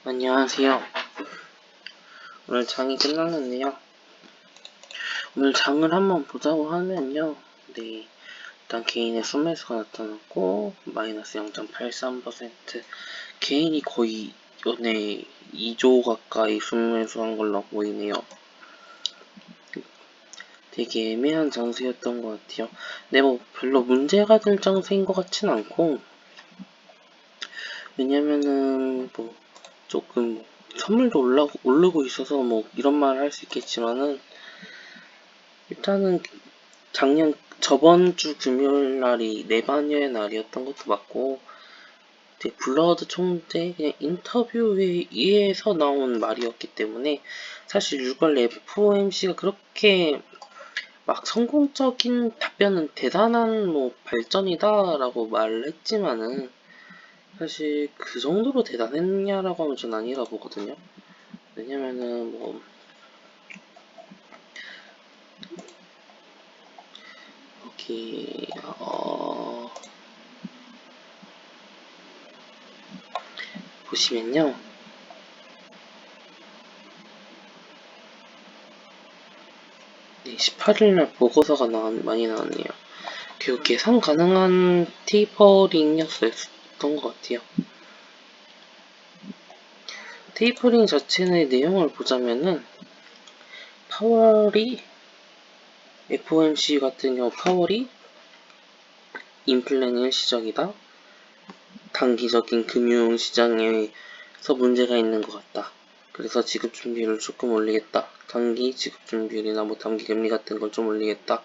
안녕하세요. 오늘 장이 끝났는데요. 오늘 장을 한번 보자고 하면요. 네, 일단 개인의 순매수가 나타났고 마이너스 0.83%. 개인이 거의 연에 2조 가까이 순매수한 걸로 보이네요. 되게 애매한 장세였던 것 같아요. 근데 뭐 별로 문제가 될 장세인 것 같진 않고, 왜냐면은 뭐 조금 선물도 오르고 있어서 뭐 이런 말을 할 수 있겠지만은, 일단은 저번 주 금요일 날이 내반여의 날이었던 것도 맞고, 블러드 총재 그냥 인터뷰에서 나온 말이었기 때문에, 사실 6월 FOMC가 그렇게 막 성공적인 답변은 대단한 뭐 발전이다라고 말을 했지만은, 사실 그 정도로 대단했냐라고 하면 전 아니라 보거든요. 왜냐면은 뭐 여기 보시면요, 네, 18일날 보고서가 많이 나왔네요. 그 예상 가능한 테이퍼링이었던 것 같아요. 테이퍼링 자체의 내용을 보자면은, 파월이 FOMC 같은 경우 파월이 인플레는 일시적이다. 단기적인 금융시장에서 문제가 있는 것 같다. 그래서 지급준비율을 조금 올리겠다. 단기 지급준비율이나 뭐 단기금리 같은 걸 좀 올리겠다.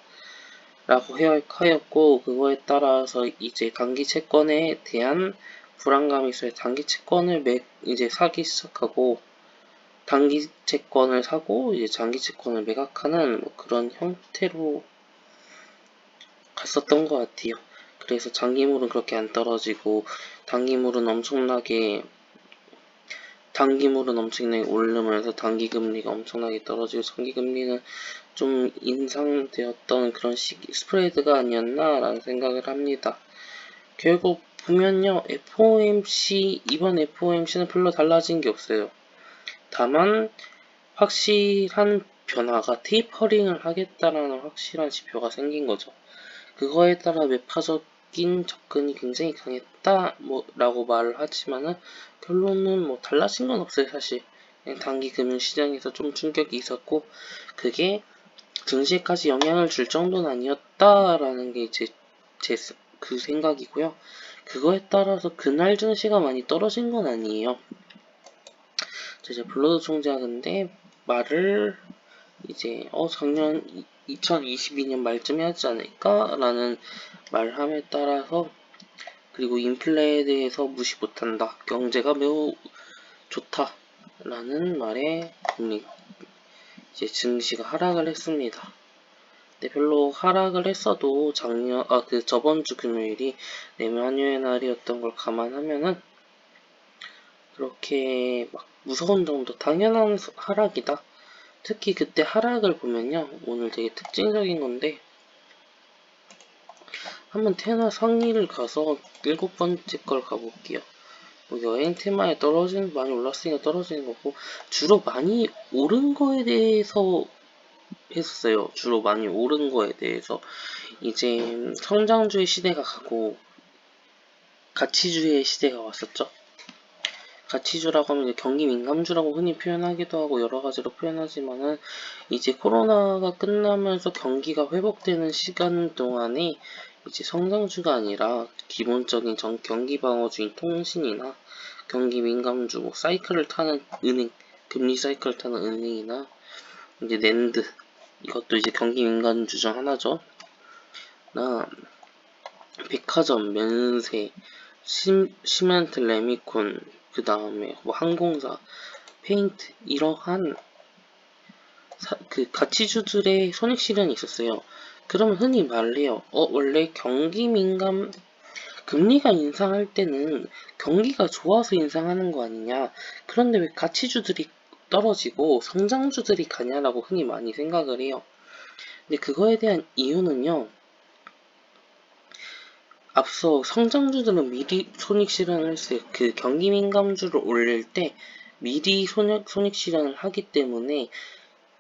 라고 하였고, 그거에 따라서 이제 단기 채권에 대한 불안감이 있어요. 단기 채권을 이제 사기 시작하고, 단기 채권을 사고 이제 장기 채권을 매각하는 뭐 그런 형태로 갔었던 것 같아요. 그래서 장기물은 그렇게 안 떨어지고, 단기물은 엄청나게 오르면서 단기금리가 엄청나게 떨어지고, 장기금리는 좀 인상되었던 그런 스프레드가 아니었나라는 생각을 합니다. 결국 보면요, 이번 FOMC는 별로 달라진 게 없어요. 다만 확실한 변화가 테이퍼링을 하겠다라는 확실한 지표가 생긴 거죠. 그거에 따라 매파적인 접근이 굉장히 강했다 라고 말을 하지만은, 결론은 뭐 달라진 건 없어요. 사실 그냥 단기 금융시장에서 좀 충격이 있었고, 그게 증시에까지 영향을 줄 정도는 아니었다라는 게 이제 그 생각이고요. 그거에 따라서 그날 증시가 많이 떨어진 건 아니에요. 이제 블러드 총재가 근데 말을 이제 작년 2022년 말쯤에 하지 않을까? 라는 말함에 따라서, 그리고 인플레에 대해서 무시 못한다. 경제가 매우 좋다. 라는 말에 이제 증시가 하락을 했습니다. 근데 별로 하락을 했어도 저번 주 금요일이 내만여의 날이었던 걸 감안하면은, 그렇게 막 무서운 정도 당연한 하락이다. 특히 그때 하락을 보면요, 오늘 되게 특징적인 건데, 한번 테마 상위를 가서 7번째 걸 가볼게요. 뭐 여행 테마에 많이 올랐으니까 떨어지는 거고, 주로 많이 오른 거에 대해서 했었어요. 주로 많이 오른 거에 대해서. 이제 성장주의 시대가 가고 가치주의 시대가 왔었죠. 가치주라고 하면 이제 경기 민감주라고 흔히 표현하기도 하고 여러 가지로 표현하지만은, 이제 코로나가 끝나면서 경기가 회복되는 시간 동안에 이제 성장주가 아니라 기본적인 경기 방어주인 통신이나 경기 민감주, 뭐 사이클을 타는 은행, 금리 사이클을 타는 은행이나 이제 랜드, 이것도 이제 경기 민감주 중 하나죠. 나 백화점, 면세, 시멘트, 레미콘, 그 다음에 뭐 항공사, 페인트, 이러한 그 가치주들의 손익 실현이 있었어요. 그러면 흔히 말을 해요. 원래 경기 민감, 금리가 인상할 때는 경기가 좋아서 인상하는 거 아니냐. 그런데 왜 가치주들이 떨어지고 성장주들이 가냐라고 흔히 많이 생각을 해요. 근데 그거에 대한 이유는요, 앞서 성장주들은 미리 손익 실현을 했어요. 그 경기 민감주를 올릴 때 미리 손익 실현을 하기 때문에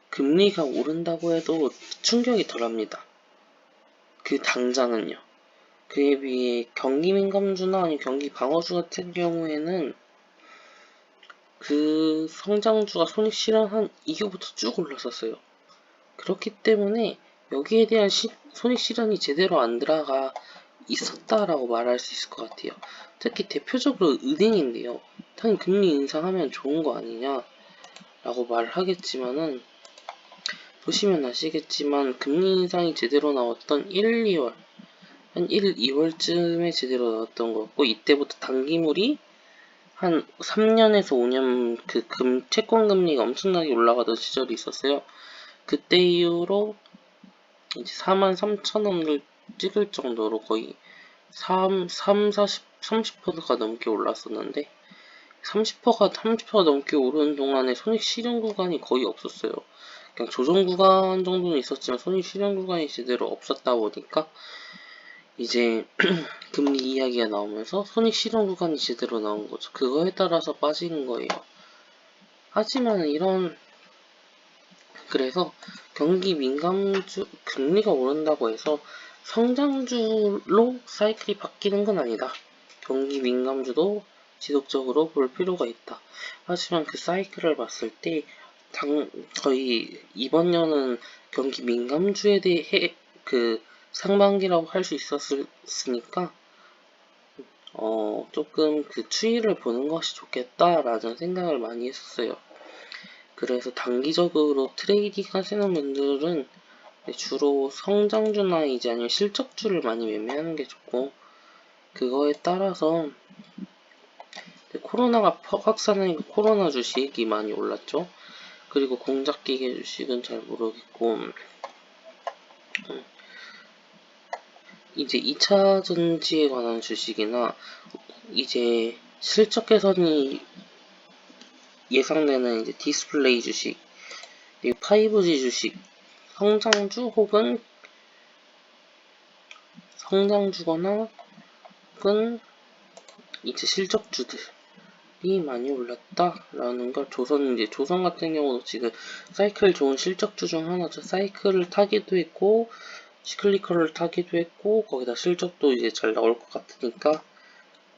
금리가 오른다고 해도 충격이 덜합니다. 그 당장은요. 그에 비해 경기 민감주나 아니면 경기 방어주 같은 경우에는 그 성장주가 손익 실현한 이후부터 쭉 올랐었어요. 그렇기 때문에 여기에 대한 손익 실현이 제대로 안 들어가 있었다라고 말할 수 있을 것 같아요. 특히 대표적으로 은행인데요. 당연히 금리 인상하면 좋은 거 아니냐 라고 말을 하겠지만은, 보시면 아시겠지만 금리 인상이 제대로 나왔던 1, 2월 한 1, 2월쯤에 제대로 나왔던 거고, 이때부터 단기물이 한 3년에서 5년 채권 금리가 엄청나게 올라가던 시절이 있었어요. 그때 이후로 이제 43,000원을 찍을 정도로 거의 30%가 넘게 올랐었는데, 30%가 넘게 오르는 동안에 손익 실현 구간이 거의 없었어요. 그냥 조정 구간 정도는 있었지만 손익 실현 구간이 제대로 없었다 보니까 이제 금리 이야기가 나오면서 손익 실현 구간이 제대로 나온 거죠. 그거에 따라서 빠지는 거예요. 하지만 그래서 경기 민감주, 금리가 오른다고 해서 성장주로 사이클이 바뀌는 건 아니다. 경기 민감주도 지속적으로 볼 필요가 있다. 하지만 그 사이클을 봤을 때 거의 이번 년은 경기 민감주에 대해 상반기라고 할 수 있었으니까 조금 그 추이를 보는 것이 좋겠다라는 생각을 많이 했었어요. 그래서 단기적으로 트레이딩 하시는 분들은 주로 성장주나 이제 아니면 실적주를 많이 매매하는 게 좋고, 그거에 따라서 코로나가 확산하니까 코로나 주식이 많이 올랐죠. 그리고 공작기계 주식은 잘 모르겠고, 이제 2차 전지에 관한 주식이나 이제 실적 개선이 예상되는 이제 디스플레이 주식, 그리고 5G 주식, 성장주 혹은 성장주거나 혹은 이제 실적주들이 많이 올랐다라는 걸 조선 같은 경우도 지금 사이클 좋은 실적주 중 하나죠. 사이클을 타기도 했고 시클리컬을 타기도 했고 거기다 실적도 이제 잘 나올 것 같으니까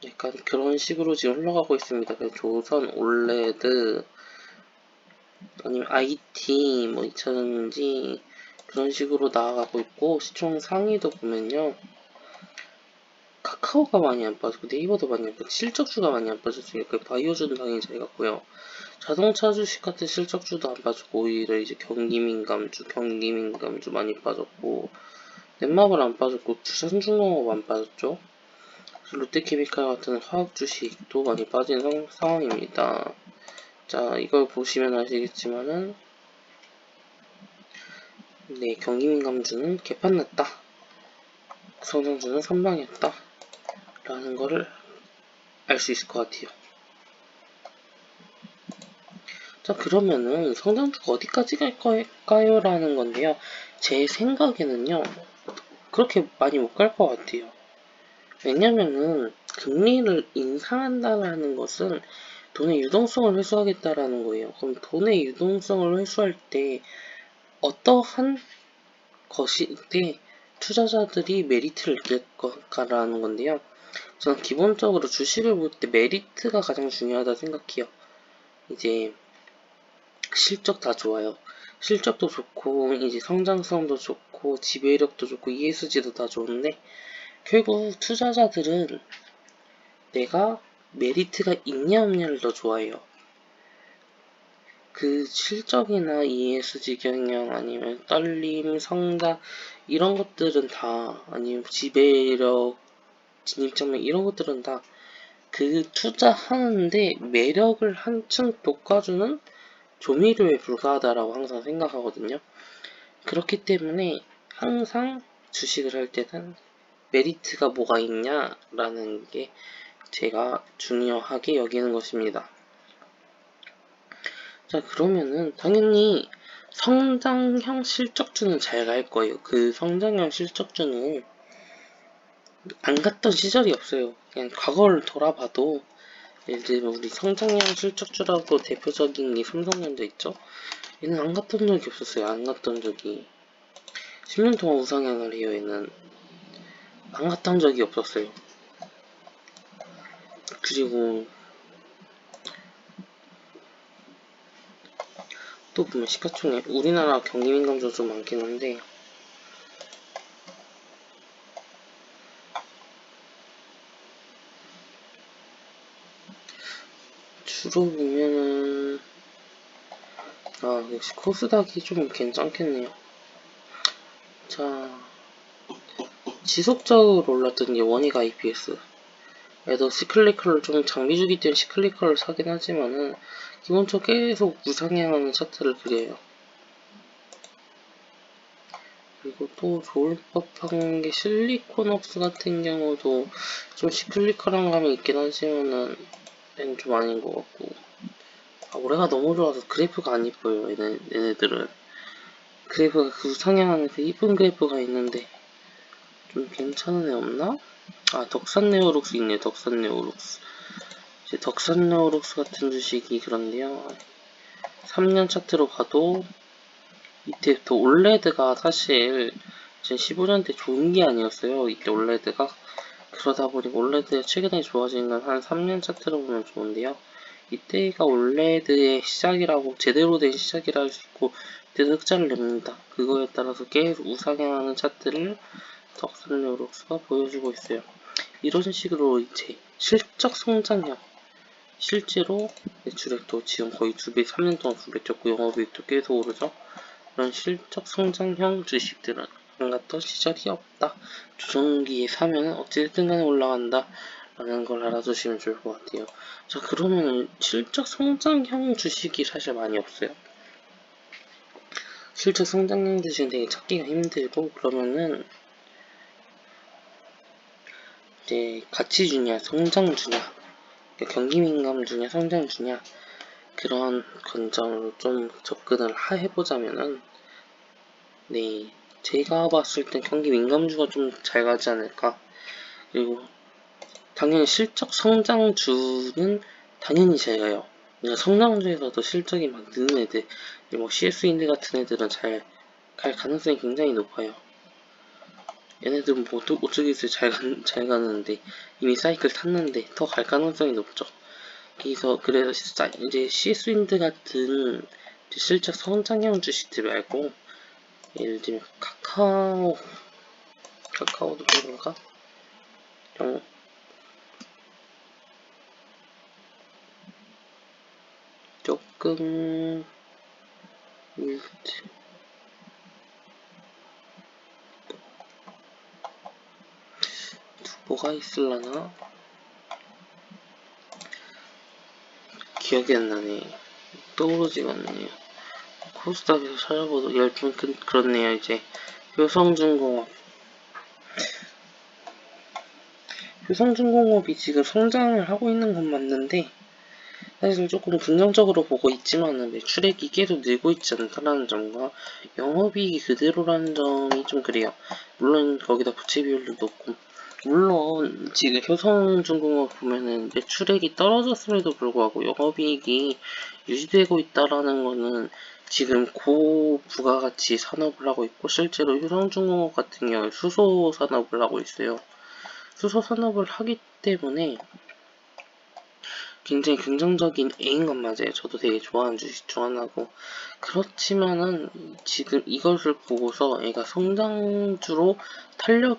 약간 그런 식으로 지금 흘러가고 있습니다. 조선, 올레드 아니면 IT 뭐 2차전지 그런 식으로 나아가고 있고, 시총 상위도 보면요, 카카오가 많이 안 빠지고 네이버도 많이 안 빠지고 실적주가 많이 안 빠졌으니까 바이오주는 당연히 잘 갔고요. 자동차 주식 같은 실적주도 안 빠졌고 오히려 이제 경기 민감주 많이 빠졌고, 넷마블 안 빠졌고 두산중공업 안 빠졌죠. 롯데케미칼 같은 화학 주식도 많이 빠진 상황입니다. 자, 이걸 보시면 아시겠지만은 네, 경기 민감주는 개판났다, 성장주는 선방했다 라는 거를 알 수 있을 것 같아요. 자, 그러면은 성장주가 어디까지 갈까요? 라는 건데요. 제 생각에는요, 그렇게 많이 못 갈 것 같아요. 왜냐면은 금리를 인상한다라는 것은 돈의 유동성을 회수하겠다라는 거예요. 그럼 돈의 유동성을 회수할 때 어떠한 것인데 투자자들이 메리트를 느낄까라는 건데요. 저는 기본적으로 주식을 볼 때 메리트가 가장 중요하다 생각해요. 이제 실적 다 좋아요. 실적도 좋고 이제 성장성도 좋고 지배력도 좋고 ESG도 다 좋은데, 결국 투자자들은 내가 메리트가 있냐 없냐를 더 좋아해요. 그 실적이나 ESG 경영 아니면 떨림, 성장 이런 것들은 다, 아니면 지배력, 진입장벽 이런 것들은 다 그 투자하는데 매력을 한층 돋궈주는 조미료에 불과하다라고 항상 생각하거든요. 그렇기 때문에 항상 주식을 할 때는 메리트가 뭐가 있냐라는 게 제가 중요하게 여기는 것입니다. 자, 그러면은 당연히 성장형 실적주는 잘 갈 거예요. 그 성장형 실적주는 안 갔던 시절이 없어요. 그냥 과거를 돌아봐도 예를 들면 우리 성장형 실적주라고 대표적인 게 삼성전자 있죠? 얘는 안 갔던 적이 없었어요. 안 갔던 적이. 10년 동안 우상향을 해요. 얘는 안 갔던 적이 없었어요. 그리고 또 보면 시가총액 우리나라 경기민감주가 좀 많긴 한데 주로 보면은 역시 코스닥이 좀 괜찮겠네요. 자, 지속적으로 올랐던 게 원익 IPS. 얘도 시클리컬을 좀 장비 주기 때문에 시클리컬을 사긴 하지만은 기본적으로 계속 우상향하는 차트를 그려요. 그리고 또 좋을 법한 게 실리콘웍스 같은 경우도 좀 시클리컬한 감이 있긴 하지만은 얘는 좀 아닌 것 같고. 올해가 너무 좋아서 그래프가 안 이뻐요. 얘네들은 그래프가 그 상향하는 그 이쁜 그래프가 있는데 좀 괜찮은 애 없나? 덕산네오룩스 있네. 덕산네오룩스. 이제 덕산네오룩스 같은 주식이 그런데요. 3년 차트로 봐도 이때부터 올레드가 사실 2015년 때 좋은 게 아니었어요. 이때 올레드가. 그러다 보니 올레드가 최근에 좋아진 건 한 3년 차트로 보면 좋은데요. 이때가 올레드의 시작이라고, 제대로 된 시작이라 할 수 있고, 이때도 흑자를 냅니다. 그거에 따라서 계속 우상향하는 차트를 덕산네오룩스가 보여주고 있어요. 이런 식으로 이제 실적 성장형, 실제로 매출액도 지금 거의 2배, 3년 동안 2배 쪘고 영업이익도 계속 오르죠. 이런 실적 성장형 주식들은 안 갔던 시절이 없다. 조정기에 사면 어찌됐든 간에 올라간다. 라는 걸 알아두시면 좋을 것 같아요. 자, 그러면 실적 성장형 주식이 사실 많이 없어요. 실적 성장형 주식은 되게 찾기가 힘들고, 그러면은 이제 가치주냐, 성장주냐, 그러니까 경기민감주냐, 성장주냐, 그런 관점으로 좀 접근을 해보자면은, 네, 제가 봤을 땐 경기민감주가 좀 잘 가지 않을까. 그리고 당연히 실적 성장주는 당연히 잘 가요. 그러니까 성장주에서도 실적이 막 느는 애들, 뭐 CS인드 같은 애들은 잘 갈 가능성이 굉장히 높아요. 얘네들은 뭐 어쩌겠어요. 잘 가는데 이미 사이클 탔는데 더 갈 가능성이 높죠. 그래서 이제 CS윈드 같은 실적 성장형 주식들 말고 예를 들면 카카오도 그런가? 조금 뭐가 있을라나? 기억이 안 나네. 떠오르지가 않네요. 코스닥에서 찾아봐도 열풍 그렇네요. 이제 효성중공업. 효성중공업이 지금 성장을 하고 있는 건 맞는데 사실 조금 긍정적으로 보고 있지만은 매출액이 계속 늘고 있지 않다라는 점과 영업이익이 그대로라는 점이 좀 그래요. 물론 거기다 부채 비율도 높고 물론 지금 효성중공업 보면은 매출액이 떨어졌음에도 불구하고 영업이익이 유지되고 있다라는 거는 지금 고부가가치 산업을 하고 있고 실제로 효성중공업 같은 경우에 수소 산업을 하고 있어요. 수소 산업을 하기 때문에 굉장히 긍정적인 애인 건 맞아요. 저도 되게 좋아하는 주식 중 하나고. 그렇지만은 지금 이것을 보고서 애가 성장주로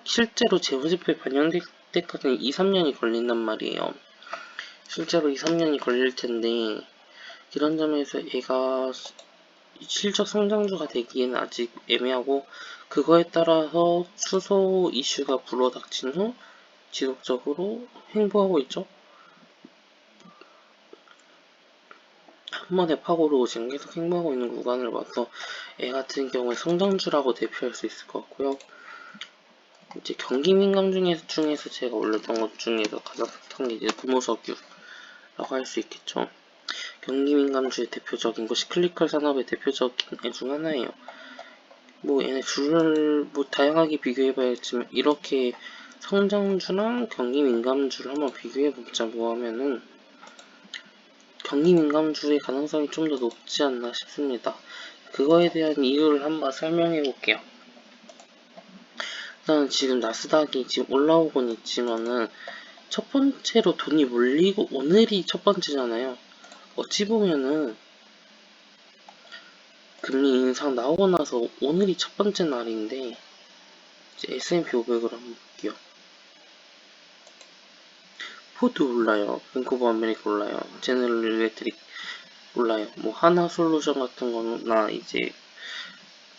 실제로 재무제표에 반영될 때까지는 2, 3년이 걸린단 말이에요. 실제로 2, 3년이 걸릴 텐데, 이런 점에서 애가 실적 성장주가 되기에는 아직 애매하고, 그거에 따라서 수소 이슈가 불어닥친 후 지속적으로 행보하고 있죠. 한 번에 파고로 지금 계속 행보하고 있는 구간을 봐서 애 같은 경우에 성장주라고 대표할 수 있을 것 같고요. 이제 경기민감 중에서 제가 올렸던 것 중에서 가장 핫한 게 이제 금호석유라고 할 수 있겠죠. 경기민감주의 대표적인 거 시클리컬 산업의 대표적인 애 중 하나예요. 뭐 얘네 줄을 뭐 다양하게 비교해봐야겠지만 이렇게 성장주랑 경기민감주를 한번 비교해보자 뭐 하면은 경기 민감주의 가능성이 좀 더 높지 않나 싶습니다. 그거에 대한 이유를 한번 설명해 볼게요. 일단 지금 나스닥이 지금 올라오곤 있지만은 첫 번째로 돈이 몰리고 오늘이 첫 번째잖아요. 어찌 보면은 금리 인상 나오고 나서 오늘이 첫 번째 날인데 이제 S&P 500을 한번 볼게요. 포드 올라요. 뱅크 오브 아메리카 올라요. 제너럴 일렉트릭 올라요. 뭐 하나솔루션 같은 거나 이제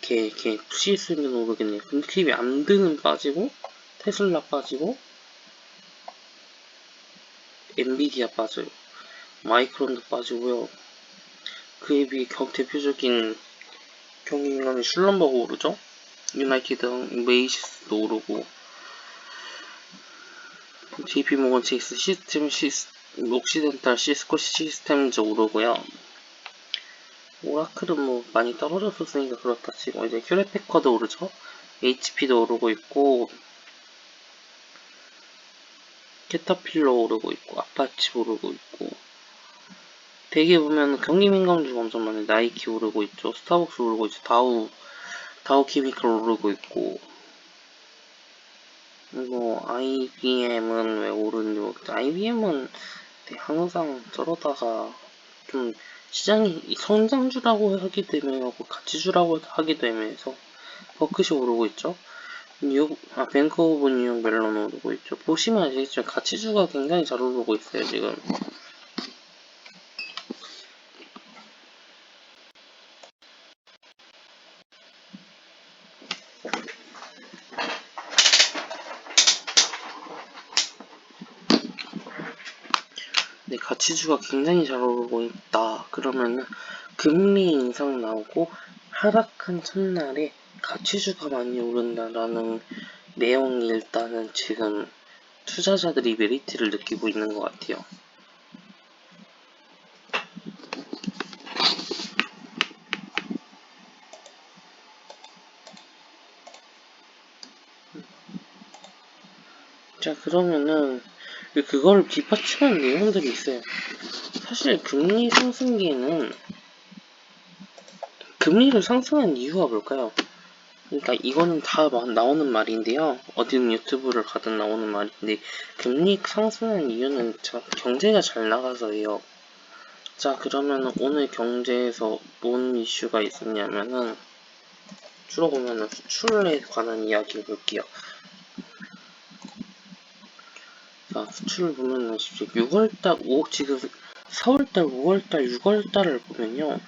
걔 CS는 오르겠네요. 근데 그게 암드는 빠지고 테슬라 빠지고 엔비디아 빠져요. 마이크론도 빠지고요. 그에 비해 대표적인 경기민감이 슐럼버그 오르죠. 유나이티드 메이시스도 오르고 JP모건 체이스 옥시덴탈 시스코 시스템즈 오르고요. 오라클은 뭐 많이 떨어졌었으니까 그렇다 치고 이제 휴레패커도 오르죠. HP도 오르고 있고 캐터필러 오르고 있고 아파치 오르고 있고 대개 보면 경기민감주가 엄청 많아요. 나이키 오르고 있죠. 스타벅스 오르고 있죠. 다우 케미컬 오르고 있고 뭐 IBM은 왜 오르는지 모르겠다. IBM은 항상 저러다가 좀 시장이 성장주라고 하기 때문에 가치주라고 하기도 애매해서 버크시 오르고 있죠. 뱅크 오브 뉴욕 멜론 오르고 있죠. 보시면 아시겠지만 가치주가 굉장히 잘 오르고 있어요 지금. 네, 가치주가 굉장히 잘 오르고 있다. 그러면은 금리 인상 나오고 하락한 첫날에 가치주가 많이 오른다라는 내용이 일단은 지금 투자자들이 메리트를 느끼고 있는 것 같아요. 자, 그러면은 그걸 뒷받침하는 내용들이 있어요. 사실 금리 상승기에는 금리를 상승한 이유가 뭘까요? 그러니까 이거는 다 나오는 말인데요. 어디든 유튜브를 가든 나오는 말인데 금리 상승한 이유는 경제가 잘 나가서예요. 자, 그러면 오늘 경제에서 뭔 이슈가 있었냐면은 주로 보면은 수출에 관한 이야기를 볼게요. 자, 수출을 보면은 6월달, 지금 4월달, 5월달, 6월달을 보면요.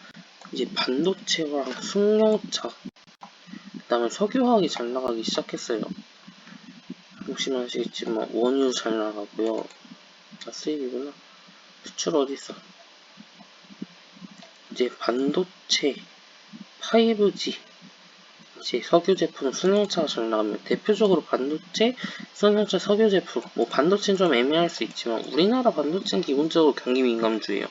이제 반도체랑 승용차, 그 다음에 석유화학이 잘 나가기 시작했어요. 보시면 아시겠지만 원유 잘 나가고요. 수입이구나. 수출 어딨어? 이제 반도체, 5G, 이제 석유 제품, 승용차가 잘 나가면 대표적으로 반도체, 승용차, 석유 제품. 뭐 반도체는 좀 애매할 수 있지만 우리나라 반도체는 기본적으로 경기 민감주예요.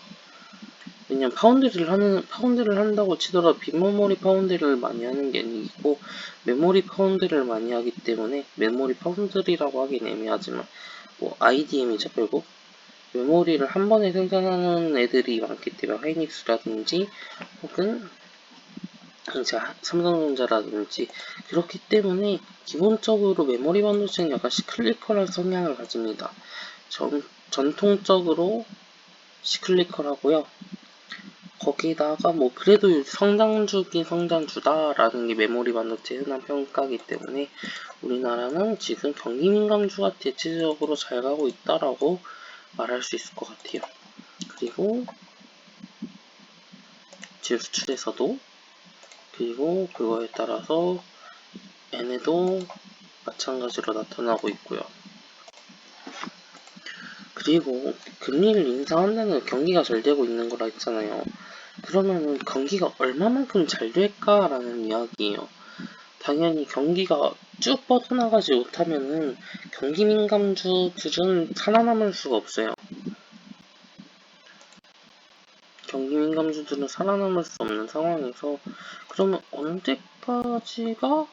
왜냐면 파운드를 한다고 치더라도 빅메모리 파운드를 많이 하는 게 아니고 메모리 파운드를 많이 하기 때문에 메모리 파운드리라고 하긴 애매하지만 뭐 IDM이죠 결국. 메모리를 한 번에 생산하는 애들이 많기 때문에 하이닉스라든지 혹은 이제 삼성전자라든지 그렇기 때문에 기본적으로 메모리 반도체는 약간 시클리컬한 성향을 가집니다. 전통적으로 시클리컬하고요. 거기다가 뭐 그래도 성장주긴 성장주다라는 게 메모리 반도체 흔한 평가이기 때문에 우리나라는 지금 경기 민감주가 대체적으로 잘 가고 있다라고 말할 수 있을 것 같아요. 그리고 지금 수출에서도 그리고 그거에 따라서 얘네도 마찬가지로 나타나고 있고요. 그리고 금리를 인상한다는 경기가 잘 되고 있는 거라 했잖아요. 그러면은 경기가 얼마만큼 잘 될까라는 이야기예요. 당연히 경기가 쭉 뻗어나가지 못하면은 경기 민감주들은 살아남을 수가 없어요. 경기 민감주들은 살아남을 수 없는 상황에서 그러면 언제까지가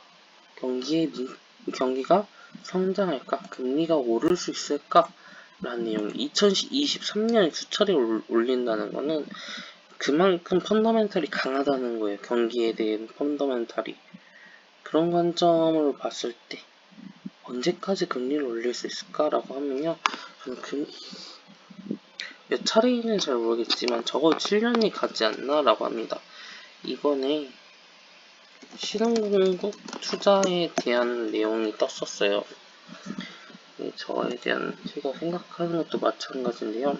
경기가 성장할까? 금리가 오를 수 있을까? 라는 내용. 2023년에 수차례 올린다는 거는 그만큼 펀더멘탈이 강하다는 거예요. 경기에 대한 펀더멘탈이. 그런 관점으로 봤을 때 언제까지 금리를 올릴 수 있을까라고 하면요, 저는 몇 차례인지는 잘 모르겠지만 적어도 7년이 가지 않나라고 합니다. 이번에 신흥공급 투자에 대한 내용이 떴었어요. 저에 대한 제가 생각하는 것도 마찬가지인데요.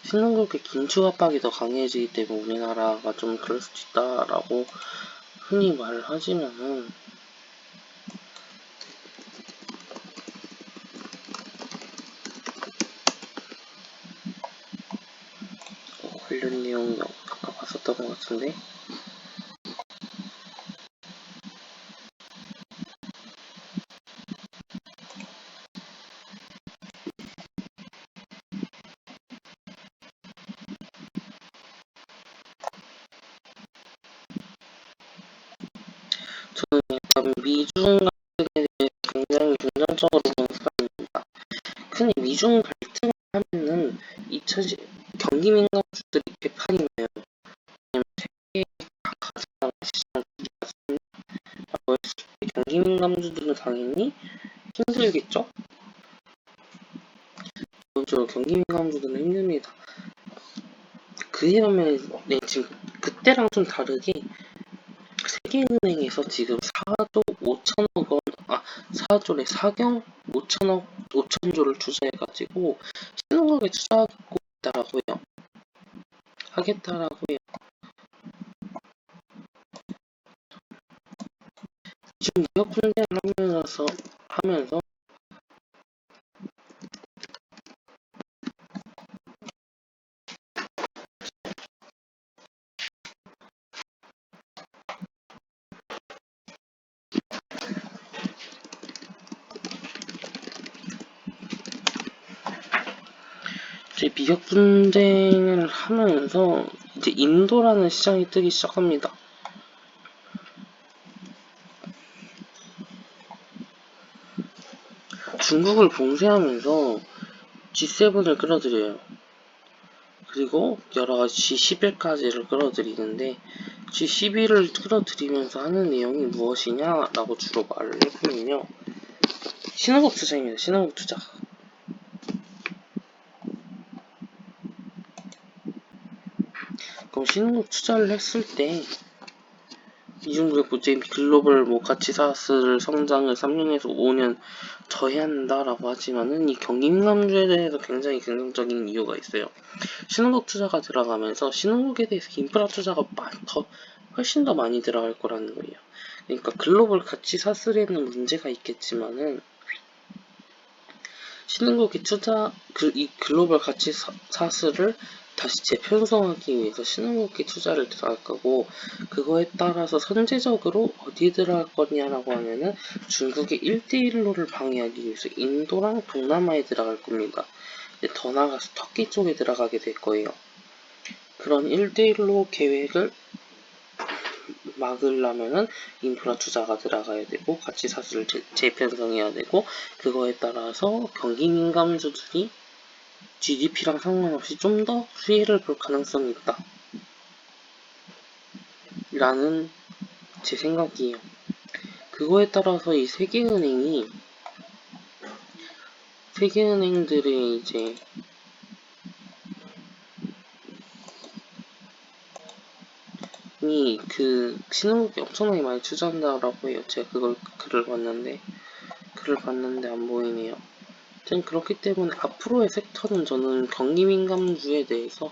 신흥국의 긴축 압박이 더 강해지기 때문에 우리나라가 좀 그럴 수도 있다라고 흔히 말을 하지만은 관련 내용이 아까 봤었던 것 같은데 저는 약간 미중 갈등에 대해 굉장히 긍정적으로 보는 사람입니다. 흔히 미중 갈등 하면은 2010 경기 민감주들이 개판이 나요. 왜냐면 세계 가장 시장 라고 했을 때 경기 민감주들은 당연히 힘들겠죠? 기본적으로 경기 민감주들은 힘듭니다. 그에 반면에 지금 그때랑 좀 다르게 세계은행에서 지금 4조 5천억 원, 4조래 4경 5천조를 투자해가지고 신흥국에 투자하고 있다라고요. 하겠다라고요. 지금 무역 분쟁을 하면서 이제 미역 분쟁을 하면서 이제 인도라는 시장이 뜨기 시작합니다. 중국을 봉쇄하면서 G7을 끌어들여요. 그리고 여러가지 G11까지를 끌어들이는데 G11을 끌어들이면서 하는 내용이 무엇이냐라고 주로 말을 해보면요. 신흥국 투자입니다. 신흥국 투자. 그럼 신흥국 투자를 했을 때 이중국의 부채 글로벌 가치사슬 성장을 3년에서 5년 더해야 한다라고 하지만은 이 경기 민감주에 대해서 굉장히 긍정적인 이유가 있어요. 신흥국 투자가 들어가면서 신흥국에 대해서 인프라 투자가 훨씬 더 많이 들어갈 거라는 거예요. 그러니까 글로벌 가치사슬에는 문제가 있겠지만은 신흥국의 이 글로벌 가치사슬을 다시 재편성하기 위해서 신흥국에 투자를 들어갈 거고, 그거에 따라서 선제적으로 어디에 들어갈 거냐라고 하면은 중국의 1대1로를 방해하기 위해서 인도랑 동남아에 들어갈 겁니다. 더 나아가서 터키 쪽에 들어가게 될 거예요. 그런 1대1로 계획을 막으려면은 인프라 투자가 들어가야 되고 가치사슬을 재편성해야 되고, 그거에 따라서 경기 민감주들이 GDP랑 상관없이 좀 더 수혜를 볼 가능성이 있다 라는 제 생각이에요. 그거에 따라서 이 세계은행들의 이제 신흥국에 엄청나게 많이 투자한다라고 해요. 제가 글을 봤는데 안 보이네요. 그렇기 때문에 앞으로의 섹터는 저는 경기 민감주에 대해서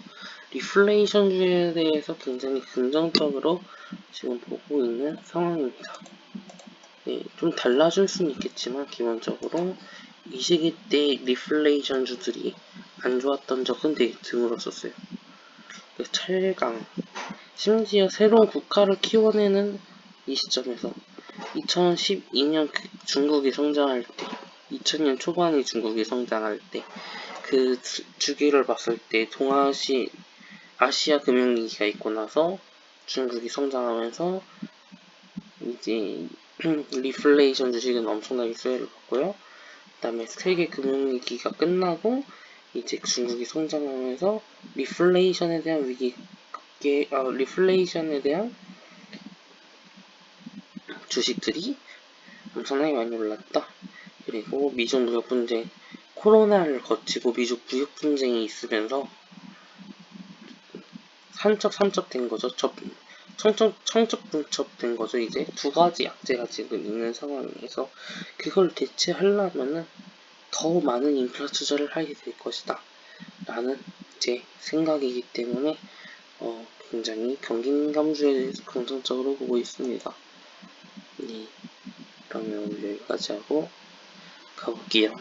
리플레이션주에 대해서 굉장히 긍정적으로 지금 보고 있는 상황입니다. 네, 좀 달라질 수는 있겠지만 기본적으로 이 시기 때 리플레이션주들이 안 좋았던 적은 되게 드물었었어요. 철강, 심지어 새로운 국가를 키워내는 이 시점에서 2012년 중국이 성장할 때, 2000년 초반에 중국이 성장할 때, 그 주기를 봤을 때 아시아 금융위기가 있고 나서 중국이 성장하면서 이제 리플레이션 주식은 엄청나게 수혜를 받고요. 그 다음에 세계 금융위기가 끝나고 이제 중국이 성장하면서 리플레이션에 대한 리플레이션에 대한 주식들이 엄청나게 많이 올랐다. 그리고 미중 무역 분쟁, 코로나를 거치고 미중 무역 분쟁이 있으면서 산적 된 거죠. 청적 분첩된 거죠. 이제 두 가지 약재가 지금 있는 상황에서 그걸 대체하려면은 더 많은 인프라 투자를 하게 될 것이다. 라는 제 생각이기 때문에 굉장히 경기 민감주에 대해서 긍정적으로 보고 있습니다. 네, 그러면 오늘 여기까지 하고 가볼게요.